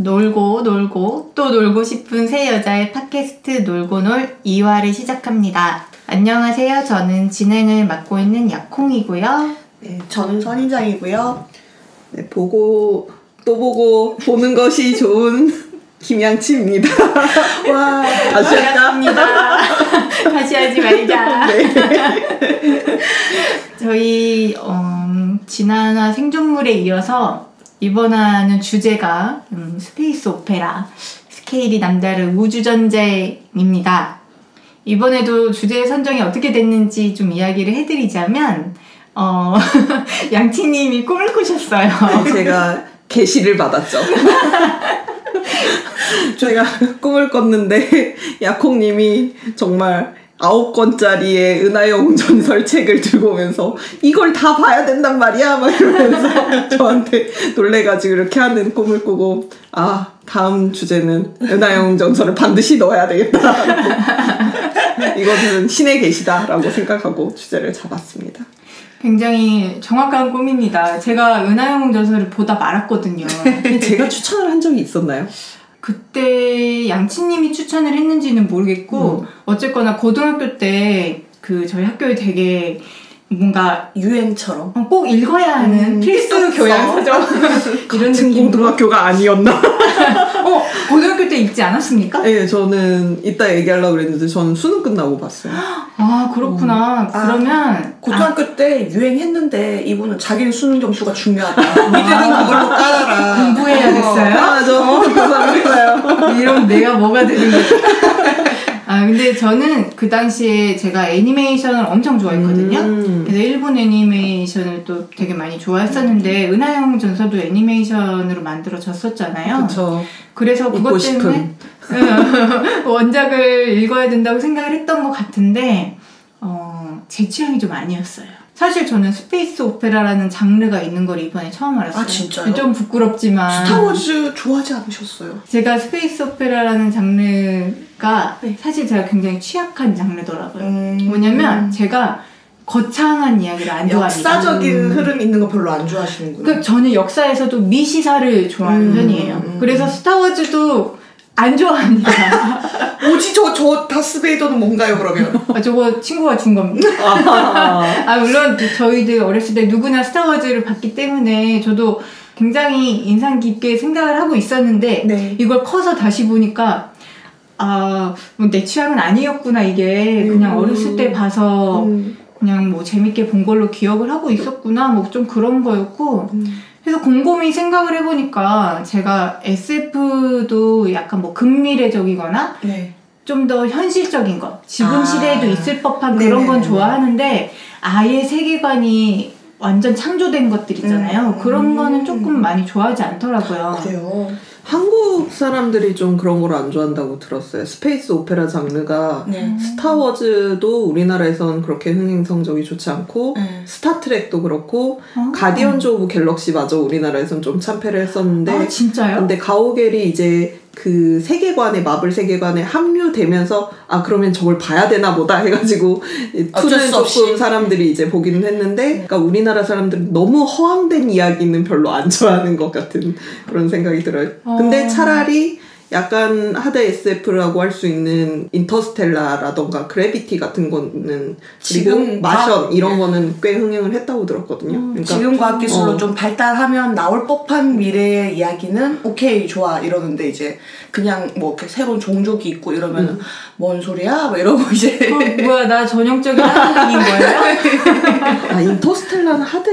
놀고 놀고 또 놀고 싶은 세 여자의 팟캐스트 놀고놀 2화를 시작합니다. 안녕하세요. 저는 진행을 맡고 있는 약콩이고요. 네, 저는 선인장이고요. 네, 보고 또 보고 보는 것이 좋은 김양치입니다. 와, 다시 할까? 다시 하지 말자. 네. 저희 지난화 생존물에 이어서 이번 화는 주제가 스페이스 오페라, 스케일이 남다른 우주전쟁입니다. 이번에도 주제 선정이 어떻게 됐는지 좀 이야기를 해드리자면 양치님이 꿈을 꾸셨어요. 제가 계시를 받았죠. 제가 꿈을 꿨는데 약콩님이 정말 9권짜리의 은하영 전설책을 들고 오면서 이걸 다 봐야 된단 말이야 막 이러면서 저한테 놀래가지고 이렇게 하는 꿈을 꾸고, 아, 다음 주제는 은하영 전설을 반드시 넣어야 되겠다. 이거는 신의 계시다 라고 생각하고 주제를 잡았습니다. 굉장히 정확한 꿈입니다. 제가 은하영 전설을 보다 말았거든요. 제가 추천을 한 적이 있었나요? 그때 양치님이 추천을 했는지는 모르겠고 어쨌거나 고등학교 때 저희 학교에 되게 뭔가 유행처럼 꼭 읽어야 하는 필수 교양서적 이런 느낌. 고등학교가 아니었나? 고등학교 때 읽지 않았습니까? 네, 저는 이따 얘기하려고 그랬는데 저는 수능 끝나고 봤어요. 아, 그렇구나. 그러면 고등학교 때 유행했는데 이분은 자기는 수능 점수가 중요하다. 니들은 그걸로 깔아라. 공부해야겠어요? 맞아. 그래서 이러면 내가 뭐가 되는 거지? 근데 저는 그 당시에 제가 애니메이션을 엄청 좋아했거든요. 그래서 일본 애니메이션을 또 되게 많이 좋아했었는데 은하영 전서도 애니메이션으로 만들어졌었잖아요. 그쵸. 그래서 그것 때문에 원작을 읽어야 된다고 생각을 했던 것 같은데 제 취향이 좀 아니었어요. 사실 저는 스페이스 오페라라는 장르가 있는 걸 이번에 처음 알았어요. 아, 진짜요? 좀 부끄럽지만 스타워즈 좋아하지 않으셨어요? 제가 스페이스 오페라라는 장르가 사실 제가 굉장히 취약한 장르더라고요. 뭐냐면 제가 거창한 이야기를 안 좋아합니다. 역사적인 흐름 있는 거 별로 안 좋아하시는구나. 저는 역사에서도 미시사를 좋아하는 편이에요. 그래서 스타워즈도 안 좋아합니다. 뭐지 저 다스베이더는 뭔가요 그러면? 저거 친구가 준 겁니다. 물론 저희들 어렸을 때 누구나 스타워즈를 봤기 때문에 저도 굉장히 인상 깊게 생각을 하고 있었는데 이걸 커서 다시 보니까 뭐 내 취향은 아니었구나. 이게 그냥 어렸을 때 봐서 그냥 뭐 재밌게 본 걸로 기억을 하고 있었구나. 뭐 좀 그런 거였고 그래서 곰곰이 생각을 해보니까 제가 SF도 약간 뭐 근미래적이거나 좀 더 현실적인 것, 지금 시대에도 있을 법한 그런 건 좋아하는데 아예 세계관이 완전 창조된 것들 있잖아요. 그런 거는 조금 많이 좋아하지 않더라고요. 그래요? 한국 사람들이 좀 그런 걸 안 좋아한다고 들었어요. 스페이스 오페라 장르가 스타워즈도 우리나라에선 그렇게 흥행 성적이 좋지 않고 스타트rek도 그렇고 가디언즈 오브 갤럭시마저 우리나라에선 좀 참패를 했었는데 진짜요? 근데 가오갤이 이제 그 세계관에 마블 세계관에 합류되면서 그러면 저걸 봐야 되나 보다 해가지고 투는 조금 사람들이 이제 보기는 했는데 그러니까 우리나라 사람들은 너무 허황된 이야기는 별로 안 좋아하는 것 같은 그런 생각이 들어요. 근데 차라리 약간 하드 SF라고 할 수 있는 인터스텔라라던가 그래비티 같은 거는 그리고 마션 이런 거는 꽤 흥행을 했다고 들었거든요. 그러니까 지금 과학기술로 좀 발달하면 나올 법한 미래의 이야기는 오케이 좋아 이러는데 이제 그냥 뭐 이렇게 새로운 종족이 있고 이러면 뭔 소리야? 뭐 이러고 이제 뭐야 나 전형적인 한국인인 거예요? 인터스텔라는 하드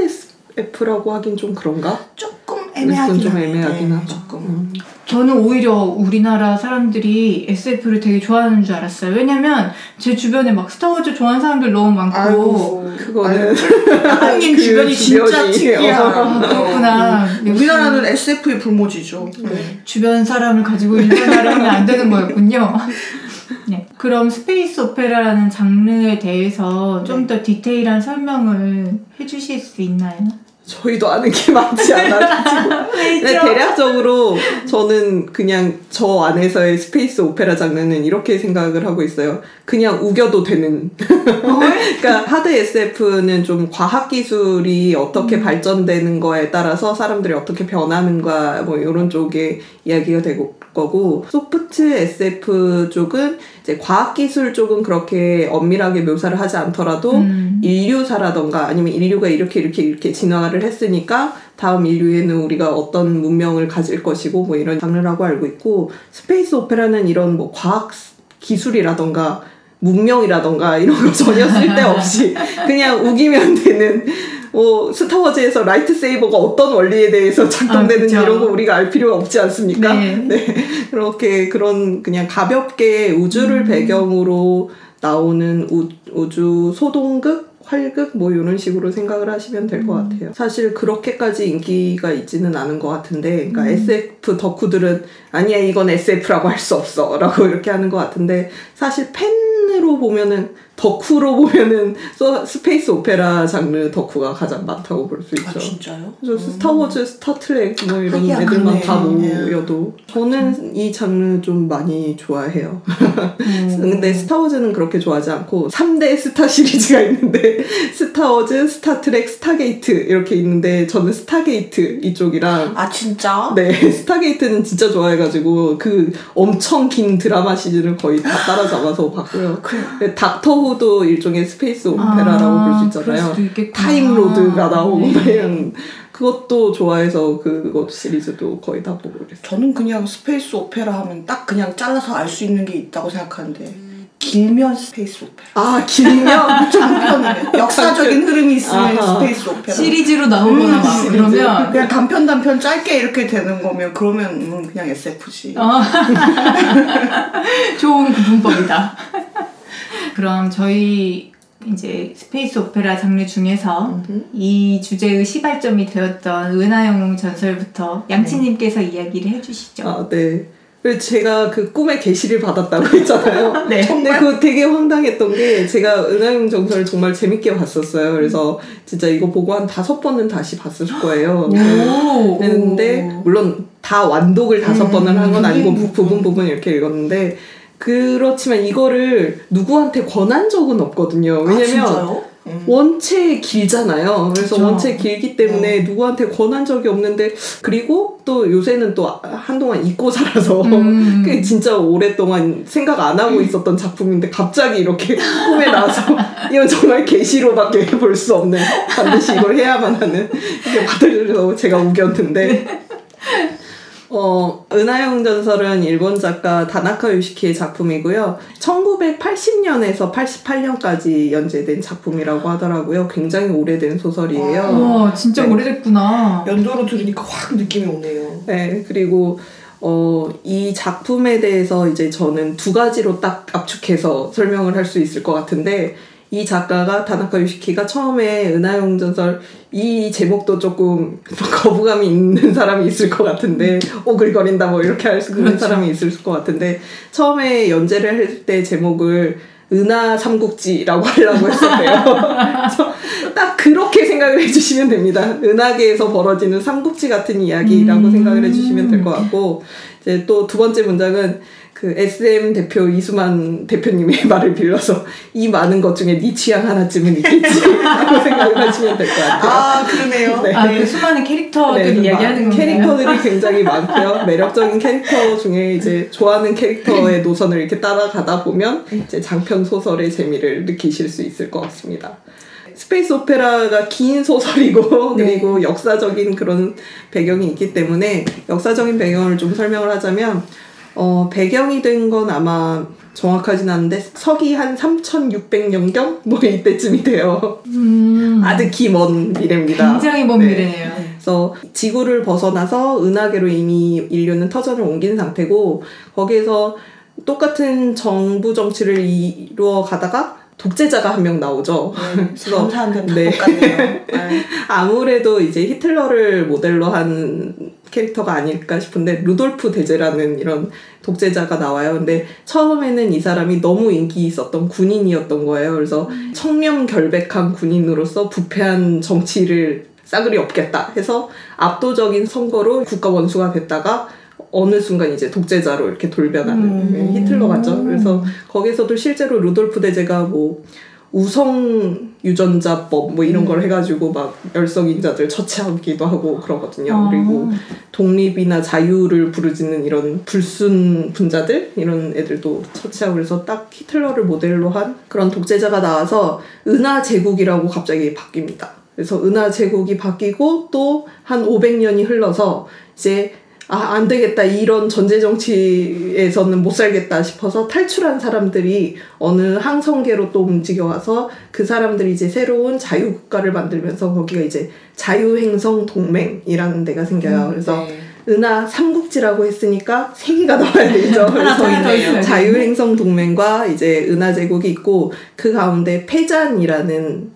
SF라고 하긴 좀 그런가? 조금 애매하긴 좀 애매하긴 하다. 조금. 저는 오히려 우리나라 사람들이 SF를 되게 좋아하는 줄 알았어요. 왜냐면 제 주변에 막 스타워즈 좋아하는 사람들 너무 많고 그거는 한국인 주변이 진짜 특이야. 그렇구나. 우리나라는 SF의 불모지죠. 주변 사람을 가지고 일반화를 하면 안 되는 거였군요. 네. 그럼 스페이스 오페라라는 장르에 대해서 좀 더 디테일한 설명을 해주실 수 있나요? 저희도 아는 게 많지 않아가지고. 근데 대략적으로 저는 그냥 저 안에서의 스페이스 오페라 장르는 이렇게 생각을 하고 있어요. 그냥 우겨도 되는. 그러니까 하드 SF는 좀 과학기술이 어떻게 발전되는 거에 따라서 사람들이 어떻게 변하는가 뭐 이런 쪽의 이야기가 되고 거고, 소프트 SF 쪽은 이제 과학기술 쪽은 그렇게 엄밀하게 묘사를 하지 않더라도 인류사라던가 아니면 인류가 이렇게 진화를 했으니까 다음 인류에는 우리가 어떤 문명을 가질 것이고 뭐 이런 장르라고 알고 있고, 스페이스 오페라는 이런 뭐 과학 기술이라던가 문명이라던가 이런 거 전혀 쓸데없이 그냥 우기면 되는, 스타워즈에서 라이트 세이버가 어떤 원리에 대해서 작동되는지 이런 거 우리가 알 필요가 없지 않습니까? 네. 그렇게 그런 그냥 가볍게 우주를 배경으로 나오는 우주 소동극? 활극? 뭐 이런 식으로 생각을 하시면 될 것 같아요. 사실 그렇게까지 인기가 있지는 않은 것 같은데, 그러니까 SF 덕후들은 아니야 이건 SF라고 할 수 없어 라고 이렇게 하는 것 같은데, 사실 팬으로 보면은, 덕후로 보면은 스페이스 오페라 장르 덕후가 가장 많다고 볼 수 있죠. 아 진짜요? 그래서 스타워즈, 스타트랙 뭐 이런 애들만 다 모여도 저는 이 장르 좀 많이 좋아해요. 근데 스타워즈는 그렇게 좋아하지 않고 3대 스타 시리즈가 있는데 스타워즈, 스타트랙, 스타게이트 이렇게 있는데 저는 스타게이트 이쪽이랑. 아 진짜? 네, 스타게이트는 진짜 좋아해가지고 그 엄청 긴 드라마 시즌을 거의 다 따라잡아서 봤고요. 닥터 도 일종의 스페이스 오페라라고 볼 수 있잖아요. 타임로드가 나오고 이런, 그것도 좋아해서 그것 시리즈도 거의 다 보고 그랬어요. 저는 그냥 스페이스 오페라 하면 딱 그냥 잘라서 알 수 있는 게 있다고 생각하는데, 길면 스페이스 오페라. 아 길면? 장편이면 역사적인 흐름이 있으면 스페이스 오페라. 시리즈로 나오거나 막 그러면 그냥 단편 짧게 이렇게 되는 거면 그러면 그냥 SF지. 좋은 구분법이다. 그럼 저희 이제 스페이스 오페라 장르 중에서 이 주제의 시발점이 되었던 은하영웅 전설부터 양치님께서 이야기를 해주시죠. 아, 네. 제가 그 꿈에 계시를 받았다고 했잖아요. 네. 근데 그거 되게 황당했던 게, 제가 은하영웅 전설을 정말 재밌게 봤었어요. 그래서 진짜 이거 보고 한 5번은 다시 봤을 거예요. 그랬는데 물론 다 완독을 5번을 한 건 아니고 부분 이렇게 읽었는데, 그렇지만 이거를 누구한테 권한 적은 없거든요. 왜냐면 원체 길잖아요. 그래서 그렇죠. 원체 길기 때문에 누구한테 권한 적이 없는데, 그리고 또 요새는 또 한동안 잊고 살아서 그게 진짜 오랫동안 생각 안 하고 있었던 작품인데 갑자기 이렇게 꿈에 나와서 이건 정말 계시로밖에 볼 수 없는, 반드시 이걸 해야만 하는, 이렇게 받으려서 제가 우겼는데, 은하영웅 전설은 일본 작가 다나카 요시키의 작품이고요. 1980년에서 88년까지 연재된 작품이라고 하더라고요. 굉장히 오래된 소설이에요. 와, 진짜 네. 오래됐구나. 연도로 들으니까 확 느낌이 오네요. 네, 그리고 이 작품에 대해서 이제 저는 2가지로 딱 압축해서 설명을 할 수 있을 것 같은데, 이 작가가, 다나카 요시키가 처음에 은하영웅 전설, 이 제목도 조금 거부감이 있는 사람이 있을 것 같은데, 오글거린다 뭐 이렇게 할 수 있는 그렇죠. 사람이 있을 것 같은데, 처음에 연재를 할 때 제목을 은하 삼국지라고 하려고 했었대요. 그래서 딱 그렇게 생각을 해주시면 됩니다. 은하계에서 벌어지는 삼국지 같은 이야기라고 생각을 해주시면 될 것 같고, 이제 또 2번째 문장은 그 SM 대표 이수만 대표님의 말을 빌려서 이 많은 것 중에 네 취향 하나쯤은 있겠지라고 생각을 하시면 될 것 같아요. 아 그러네요. 네. 아, 그 수많은 캐릭터들이 네, 이야기하는 거예요. 캐릭터들이 굉장히 많고요. 매력적인 캐릭터 중에 이제 좋아하는 캐릭터의 노선을 이렇게 따라가다 보면 이제 장편 소설의 재미를 느끼실 수 있을 것 같습니다. 스페이스 오페라가 긴 소설이고 그리고 역사적인 그런 배경이 있기 때문에 역사적인 배경을 좀 설명을 하자면, 배경이 된 건 아마 정확하진 않은데 서기 한 3600년경? 뭐 이때쯤이 돼요. 아득히 먼 미래입니다. 굉장히 먼 미래네요. 그래서 지구를 벗어나서 은하계로 이미 인류는 터전을 옮긴 상태고, 거기에서 똑같은 정부 정치를 이루어 가다가 독재자가 한 명 나오죠. 그래서 사람들은 다 똑같네요. 아무래도 이제 히틀러를 모델로 한 캐릭터가 아닐까 싶은데, 루돌프 대제라는 이런 독재자가 나와요. 근데 처음에는 이 사람이 너무 인기 있었던 군인이었던 거예요. 그래서 청렴결백한 군인으로서 부패한 정치를 싸그리 없겠다 해서 압도적인 선거로 국가 원수가 됐다가 어느 순간 이제 독재자로 이렇게 돌변하는 히틀러 같죠. 그래서 거기서도 실제로 루돌프 대제가 뭐 우성 유전자법 뭐 이런 걸 해가지고 막 열성인자들 처치하기도 하고 그러거든요. 그리고 독립이나 자유를 부르짖는 이런 불순 분자들 이런 애들도 처치하고 그래서 딱 히틀러를 모델로 한 그런 독재자가 나와서 은하 제국이라고 갑자기 바뀝니다. 그래서 은하 제국이 바뀌고 또 한 500년이 흘러서 이제 안 되겠다. 이런 전제 정치에서는 못 살겠다 싶어서 탈출한 사람들이 어느 항성계로 또 움직여와서 그 사람들이 이제 새로운 자유국가를 만들면서 거기가 이제 자유행성 동맹이라는 데가 생겨요. 그래서 은하 삼국지라고 했으니까 3개가 나와야 되죠. 그래서 자유행성 동맹과 이제 은하 제국이 있고 그 가운데 패잔이라는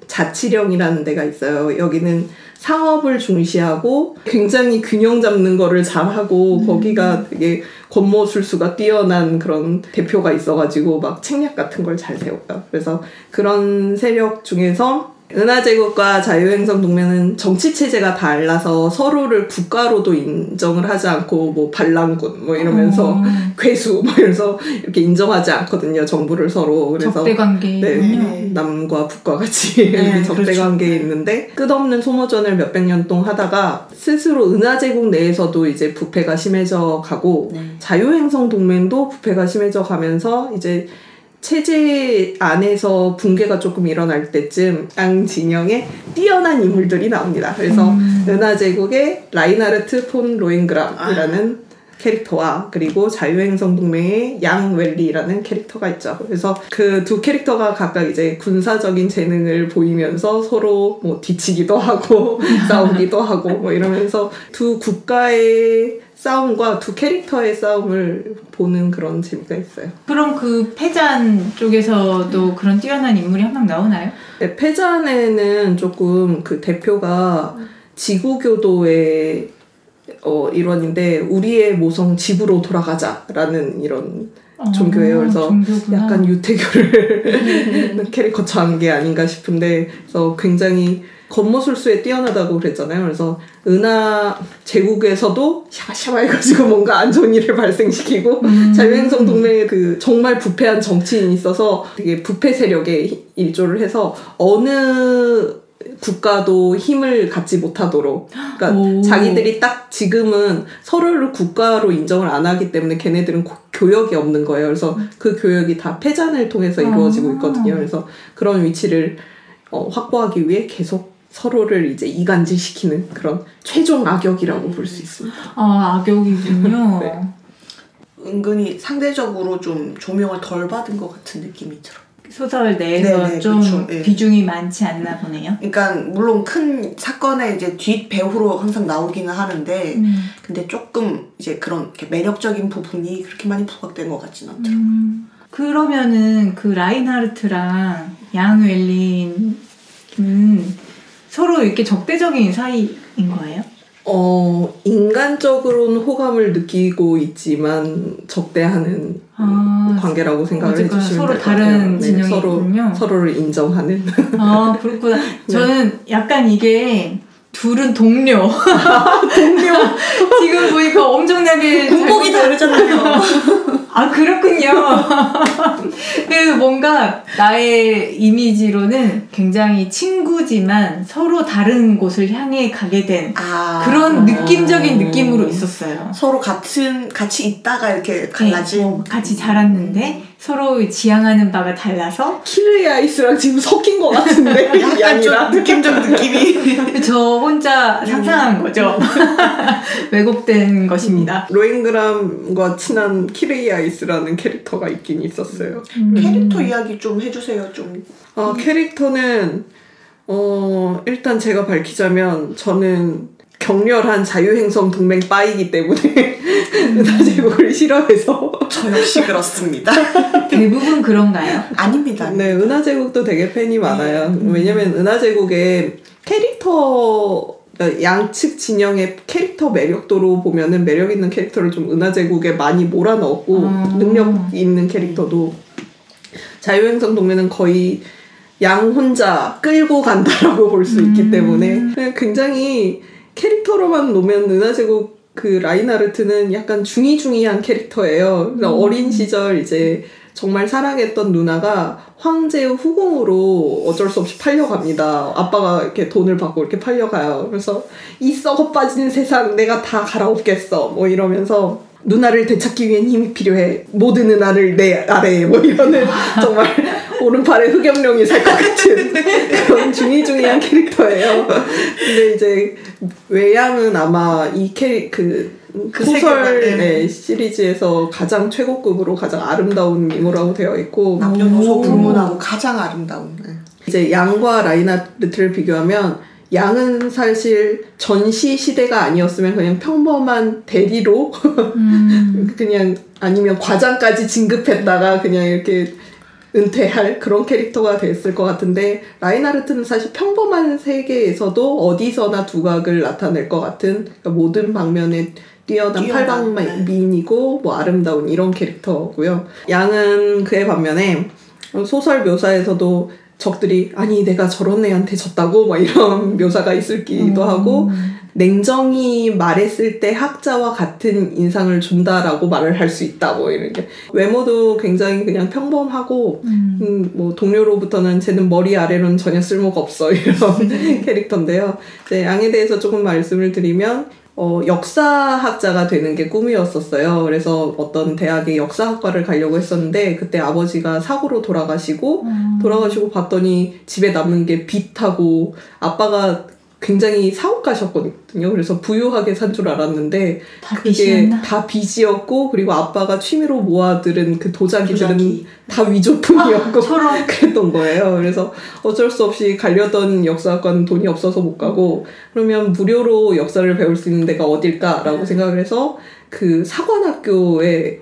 자치령이라는 데가 있어요. 여기는 상업을 중시하고 굉장히 균형 잡는 거를 잘하고 거기가 되게 권모술수가 뛰어난 그런 대표가 있어가지고 막 책략 같은 걸 잘 세워요. 그래서 그런 세력 중에서 은하제국과 자유행성 동맹은 정치체제가 달라서 서로를 국가로도 인정을 하지 않고 뭐 반란군 뭐 이러면서 괴수 뭐 이러면서 이렇게 인정하지 않거든요. 정부를 서로. 그래서 적대관계. 네, 남과 북과 같이 적대관계에 그렇죠. 있는데 끝없는 소모전을 몇백 년 동안 하다가 스스로 은하제국 내에서도 이제 부패가 심해져 가고 자유행성 동맹도 부패가 심해져 가면서 이제 체제 안에서 붕괴가 조금 일어날 때쯤 양 진영에 뛰어난 인물들이 나옵니다. 그래서 은하제국의 라인하르트 폰 로잉그람이라는 캐릭터와 그리고 자유행성 동맹의 양 웰리라는 캐릭터가 있죠. 그래서 그 두 캐릭터가 각각 이제 군사적인 재능을 보이면서 서로 뭐 뒤치기도 하고 싸우기도 하고 뭐 이러면서 두 국가의 싸움과 두 캐릭터의 싸움을 보는 그런 재미가 있어요. 그럼 그 패잔 쪽에서도 그런 뛰어난 인물이 한 명 나오나요? 네, 패잔에는 조금 그 대표가 지구교도의 일원인데 우리의 모성 집으로 돌아가자라는 이런 종교예요. 그래서 종교구나. 약간 유태교를 캐리커처한 게 아닌가 싶은데 그래서 굉장히 겉모술수에 뛰어나다고 그랬잖아요. 그래서 은하 제국에서도 샤바샤바 해가지고 뭔가 안 좋은 일을 발생시키고 자유행성 동맹에 그 정말 부패한 정치인이 있어서 되게 부패 세력에 일조를 해서 어느 국가도 힘을 갖지 못하도록 그러니까 자기들이 딱 지금은 서로를 국가로 인정을 안 하기 때문에 걔네들은 교역이 없는 거예요. 그래서 그 교역이 다 패잔을 통해서 이루어지고 있거든요. 그래서 그런 위치를 확보하기 위해 계속 서로를 이제 이간질시키는 그런 최종 악역이라고 볼 수 있습니다. 악역이군요. 네. 은근히 상대적으로 좀 조명을 덜 받은 것 같은 느낌이 들어요. 소설 내에서 좀 그렇죠. 비중이 많지 않나 보네요. 그러니까 물론 큰 사건의 이제 뒷 배우로 항상 나오기는 하는데 근데 조금 이제 그런 이렇게 매력적인 부분이 그렇게 많이 부각된 것 같지는 않더라고요. 그러면은 그 라인하르트랑 양 웰린은 서로 이렇게 적대적인 사이인 거예요? 인간적으로는 호감을 느끼고 있지만 적대하는 관계라고 생각을 해주시면 서로 다른 진영이 있군요. 서로를 인정하는. 그렇구나. 저는 약간 이게 둘은 동료. 동료. 지금 보니까 엄청나게 군복이 다르잖아요. 그렇군요. 그래서 뭔가 나의 이미지로는 굉장히 친구지만 서로 다른 곳을 향해 가게 된 그런 느낌적인 느낌으로 있었어요. 서로 같이 있다가 이렇게 갈라진. 같이 자랐는데 서로 지향하는 바가 달라서 키르의 아이스랑 지금 섞인 것 같은데 약간 좀 느낌적 느낌이 저 혼자 상상한 거죠. 왜곡된 것입니다. 로잉그람과 친한 키르의 아이스라는 캐릭터가 있긴 있었어요. 캐릭터 이야기 좀 해주세요. 좀. 캐릭터는 일단 제가 밝히자면 저는 격렬한 자유행성 동맹 빠이기 때문에 은하제국을 싫어해서 저 역시 그렇습니다. 대부분 그런가요? 아닙니다. 네, 은하제국도 되게 팬이 많아요. 왜냐면 은하제국의 캐릭터 양측 진영의 캐릭터 매력도로 보면은 매력 있는 캐릭터를 좀 은하제국에 많이 몰아넣었고 능력 있는 캐릭터도 자유행성 동맹은 거의 양 혼자 끌고 간다라고 볼 수 있기 때문에 굉장히 캐릭터로만 놓으면 은하제국 그 라인하르트는 약간 중이중이한 캐릭터예요. 어린 시절 이제 정말 사랑했던 누나가 황제의 후궁으로 어쩔 수 없이 팔려갑니다. 아빠가 이렇게 돈을 받고 이렇게 팔려가요. 그래서 이 썩어 빠진 세상 내가 다 갈아엎겠어 뭐 이러면서 누나를 되찾기 위한 힘이 필요해. 모든 은하를 내 아래에 뭐 이러는 정말 오른팔에 흑염룡이 살 것 같은 그런 중이중이한 캐릭터예요. 근데 이제 외양은 아마 이 소설 네, 시리즈에서 가장 최고급으로 가장 아름다운 미모라고 되어 있고 남녀노소 불문하고 가장 아름다운 이제 양과 라인하르트를 비교하면 양은 사실 전시 시대가 아니었으면 그냥 평범한 대리로 그냥 아니면 과장까지 진급했다가 그냥 이렇게 은퇴할 그런 캐릭터가 됐을 것 같은데 라인하르트는 사실 평범한 세계에서도 어디서나 두각을 나타낼 것 같은 그러니까 모든 방면에 뛰어난 팔방미인이고 뭐 아름다운 이런 캐릭터고요. 양은 그에 반면에 소설 묘사에서도 적들이 아니 내가 저런 애한테 졌다고 막 이런 묘사가 있을기도 하고 냉정히 말했을 때 학자와 같은 인상을 준다라고 말을 할 수 있다 뭐 이렇게 외모도 굉장히 그냥 평범하고 뭐 동료로부터는 쟤는 머리 아래로는 전혀 쓸모가 없어 이런 캐릭터인데요. 이제 양에 대해서 조금 말씀을 드리면 역사학자가 되는 게 꿈이었었어요. 그래서 어떤 대학의 역사학과를 가려고 했었는데 그때 아버지가 사고로 돌아가시고 봤더니 집에 남는 게 빚하고 아빠가 굉장히 사업가셨거든요. 그래서 부유하게 산 줄 알았는데 그게 다 빚이었고 그리고 아빠가 취미로 모아들은 그 도자기들은 다 위조품이었고 그랬던 거예요. 그래서 어쩔 수 없이 가려던 역사학과는 돈이 없어서 못 가고 그러면 무료로 역사를 배울 수 있는 데가 어딜까라고 생각을 해서 그 사관학교에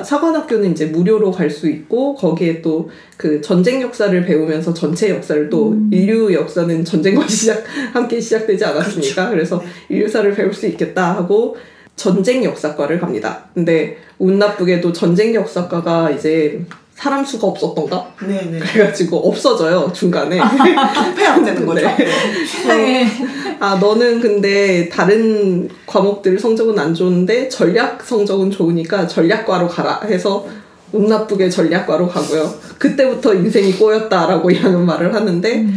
사관학교는 이제 무료로 갈 수 있고 거기에 또 그 전쟁 역사를 배우면서 전체 역사를 또 인류 역사는 전쟁과 함께 시작되지 않았습니까? 그렇죠. 그래서 인류사를 배울 수 있겠다 하고 전쟁 역사과를 갑니다. 근데 운 나쁘게도 전쟁 역사과가 이제 사람 수가 없었던가? 네네. 그래가지고 없어져요, 중간에. 폐업되는 거죠. 네. 너는 근데 다른 과목들 성적은 안 좋은데 전략 성적은 좋으니까 전략과로 가라 해서 운 나쁘게 전략과로 가고요. 그때부터 인생이 꼬였다라고 이라는 말을 하는데,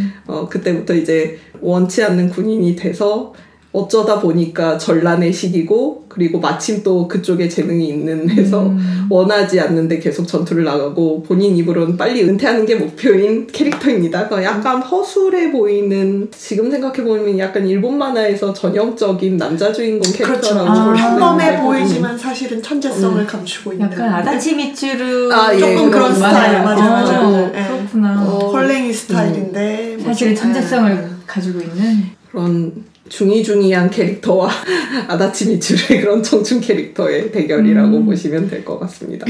그때부터 이제 원치 않는 군인이 돼서 어쩌다 보니까 전란의 시기고 그리고 마침 또 그쪽에 재능이 있는 해서 원하지 않는데 계속 전투를 나가고 본인 입으로는 빨리 은퇴하는 게 목표인 캐릭터입니다. 그러니까 약간 허술해 보이는 지금 생각해보면 약간 일본 만화에서 전형적인 남자 주인공 캐릭터라고 볼 수 있는데 평범해 보이지만 사실은 천재성을 감추고 있는 약간 아다치 미츠루 조금 그런 스타일 맞아요. 그렇구나. 헐랭이 스타일인데 사실 천재성을 가지고 있는 그런 중이중이한 캐릭터와 아다치 미츠루의 그런 청춘 캐릭터의 대결이라고 보시면 될 것 같습니다.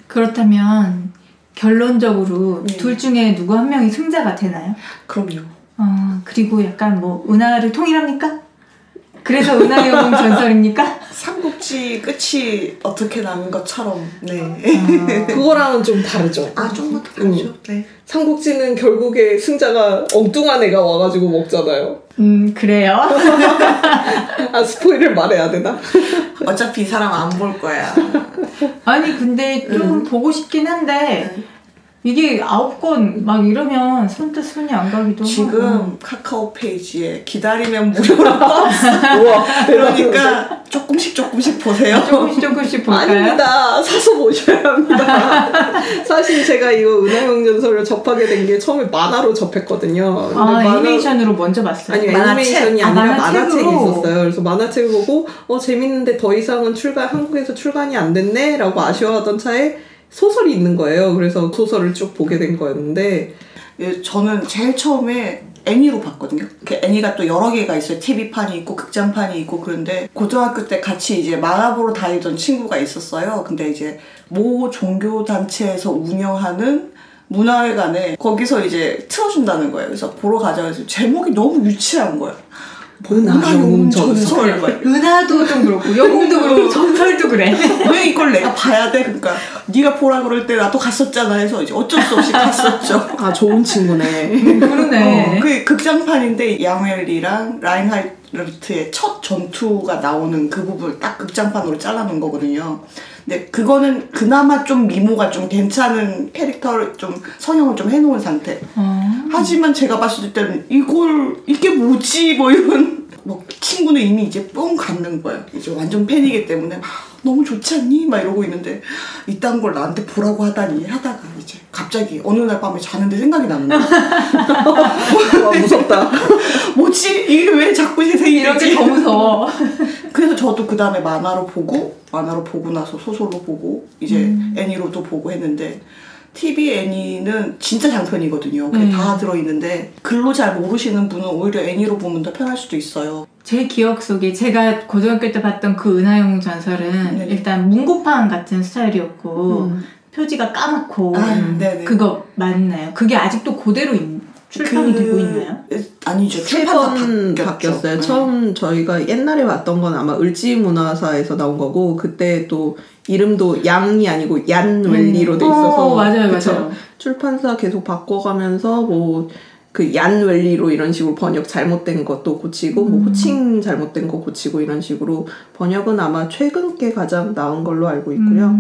그렇다면 결론적으로 둘 중에 누구 한 명이 승자가 되나요? 그럼요. 그리고 약간 뭐 은하를 통일합니까? 그래서 은하의 영웅 전설입니까? 삼국지 끝이 어떻게 나는 것처럼 그거랑은 좀 다르죠. 좀 더 다르죠. 네. 삼국지는 결국에 승자가 엉뚱한 애가 와가지고 먹잖아요. 그래요? 스포일을 말해야 되나? 어차피 이 사람 안 볼 거야. 아니 근데 좀 보고 싶긴 한데 이게 9권 막 이러면 선뜻 손이 안 가기도 지금 하고. 카카오 페이지에 기다리면 무료로 떴어. 우와, 그러니까 조금씩 보세요. 조금씩 볼까요? 아닙니다. 사서 보셔야 합니다. 사실 제가 이거 은하영전설을 접하게 된 게 처음에 만화로 접했거든요. 애니메이션으로 먼저 봤어요. 아니 애니메이션이 아니라 만화책이 있었어요. 그래서 만화책을 보고 재밌는데 더 이상은 한국에서 출간이 안 됐네 라고 아쉬워하던 차에 소설이 있는 거예요. 그래서 소설을 쭉 보게 된 거였는데 저는 제일 처음에 애니로 봤거든요. 애니가 또 여러 개가 있어요. TV판이 있고 극장판이 있고 그런데 고등학교 때 같이 이제 만화 보러 다니던 친구가 있었어요. 근데 이제 모 종교단체에서 운영하는 문화회관에 거기서 이제 틀어준다는 거예요. 그래서 보러 가자 해서 제목이 너무 유치한 거예요. 은하 영웅 전설. 은하도 좀 그렇고 영웅도 그렇고 전설도 그래. 왜 이걸 내가 봐야 돼? 그러니까 네가 보라 그럴 때 나도 갔었잖아 해서 이제 어쩔 수 없이 갔었죠. 아 좋은 친구네. 그러네. 그 극장판인데 양웰리랑 라인하르트의 첫 전투가 나오는 그 부분 딱 극장판으로 잘라놓은 거거든요. 근데 그거는 그나마 좀 미모가 좀 괜찮은 캐릭터를 좀 성형을 좀 해놓은 상태. 하지만 제가 봤을 때는 이게 뭐지 뭐 이런 뭐 친구는 이미 이제 뻥 갖는 거야. 이제 완전 팬이기 때문에 막 너무 좋지 않니? 막 이러고 있는데 이딴 걸 나한테 보라고 하다니 하다가 이제 갑자기 어느 날 밤에 자는데 생각이 나는 거야. 와, 무섭다. 뭐지? 이게 왜 자꾸 제 생각이 이런 게 더 무서워. 그래서 저도 그 다음에 만화로 보고 나서 소설로 보고 이제 애니로도 보고 했는데 TV 애니는 진짜 장편이거든요. 그게 다 들어있는데 글로 잘 모르시는 분은 오히려 애니로 보면 더 편할 수도 있어요. 제 기억 속에 제가 고등학교 때 봤던 그 은하영웅 전설은 네네. 일단 문고판 같은 스타일이었고 표지가 까맣고 그거 맞나요? 그게 아직도 그대로 출판이 되고 있나요? 아니죠. 출판 바뀌었어요. 처음 저희가 옛날에 봤던 건 아마 을지문화사에서 나온 거고 그때 또 이름도 양이 아니고 얀웰리로 돼 있어서 맞아요. 출판사 계속 바꿔가면서 뭐 그 얀웰리로 이런 식으로 번역 잘못된 것도 고치고 뭐 호칭 잘못된 거 고치고 이런 식으로 번역은 아마 최근 게 가장 나은 걸로 알고 있고요.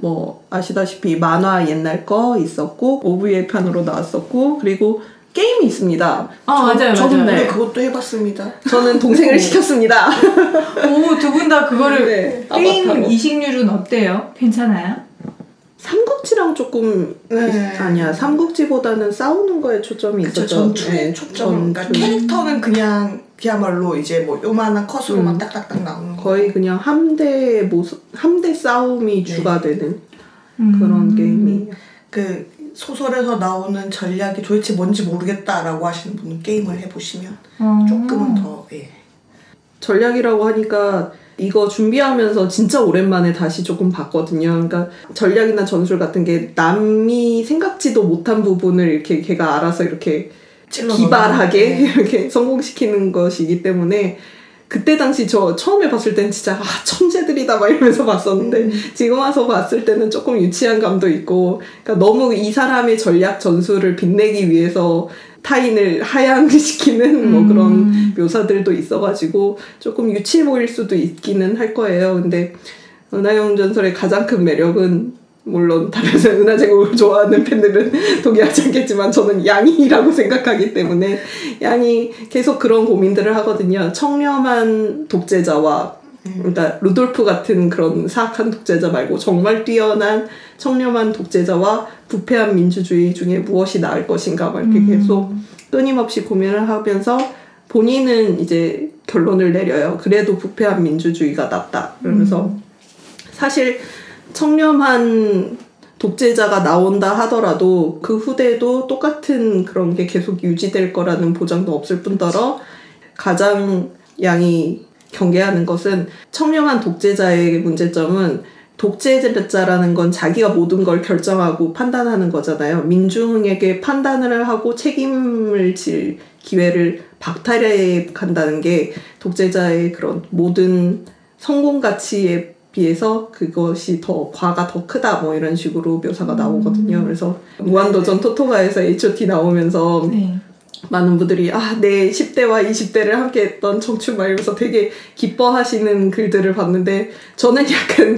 뭐 아시다시피 만화 옛날 거 있었고 OVA 편으로 나왔었고 그리고 게임이 있습니다. 맞아요. 네, 그것도 해봤습니다. 저는 동생을 시켰습니다. 오, 두 분 다 그거를 게임 아바타로. 이식률은 어때요? 괜찮아요? 삼국지랑 조금 아니야. 삼국지보다는 싸우는 거에 초점이 있었죠. 전투에 초점. 그러니까 캐릭터는 그냥 그야말로 이제 뭐 요만한 컷으로만 딱딱딱 나오는 거의 그냥 함대 싸움이 주가 되는 그런 게임이에요. 그 소설에서 나오는 전략이 도대체 뭔지 모르겠다라고 하시는 분은 게임을 해보시면 조금은 더 전략이라고 하니까 이거 준비하면서 진짜 오랜만에 다시 조금 봤거든요. 그러니까 전략이나 전술 같은 게 남이 생각지도 못한 부분을 이렇게 걔가 알아서 이렇게 기발하게 이렇게 성공시키는 것이기 때문에 그때 당시 저 처음에 봤을 땐 진짜 천재들이다 막 이러면서 봤었는데 지금 와서 봤을 때는 조금 유치한 감도 있고 그러니까 너무 이 사람의 전략 전술을 빛내기 위해서 타인을 하향시키는 뭐 그런 묘사들도 있어가지고 조금 유치해 보일 수도 있기는 할 거예요. 근데 은하영웅 전설의 가장 큰 매력은 물론 다른 은하제국을 좋아하는 팬들은 동의하지 않겠지만 저는 양이라고 생각하기 때문에 양이 계속 그런 고민들을 하거든요. 청렴한 독재자와 그러니까 루돌프 같은 그런 사악한 독재자 말고 정말 뛰어난 청렴한 독재자와 부패한 민주주의 중에 무엇이 나을 것인가 막 이렇게 계속 끊임없이 고민을 하면서 본인은 이제 결론을 내려요. 그래도 부패한 민주주의가 낫다. 그러면서 사실 청렴한 독재자가 나온다 하더라도 그 후대도 똑같은 그런 게 계속 유지될 거라는 보장도 없을 뿐더러 가장 양이 경계하는 것은 청렴한 독재자의 문제점은 독재자라는 건 자기가 모든 걸 결정하고 판단하는 거잖아요. 민중에게 판단을 하고 책임을 질 기회를 박탈해 간다는 게 독재자의 그런 모든 성공 가치에 비해서 그것이 과가 더 크다 뭐 이런 식으로 묘사가 나오거든요. 그래서 무한도전 토토바에서 H.O.T 나오면서 많은 분들이 내 10대와 20대를 함께 했던 청춘 막 이러면서 되게 기뻐하시는 글들을 봤는데 저는 약간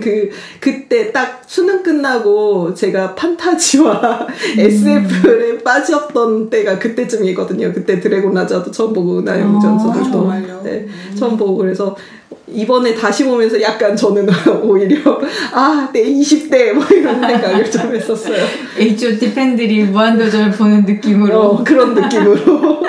그때 딱 수능 끝나고 제가 판타지와 SF에 빠졌던 때가 그때쯤이거든요. 그때 드래곤 라자도 처음 보고 은하영웅 전설도 처음 보고 그래서 이번에 다시 보면서 약간 저는 오히려 내 20대 뭐 이런 생각을 좀 했었어요. H.O.T 팬들이 무한도전을 보는 느낌으로 그런 느낌으로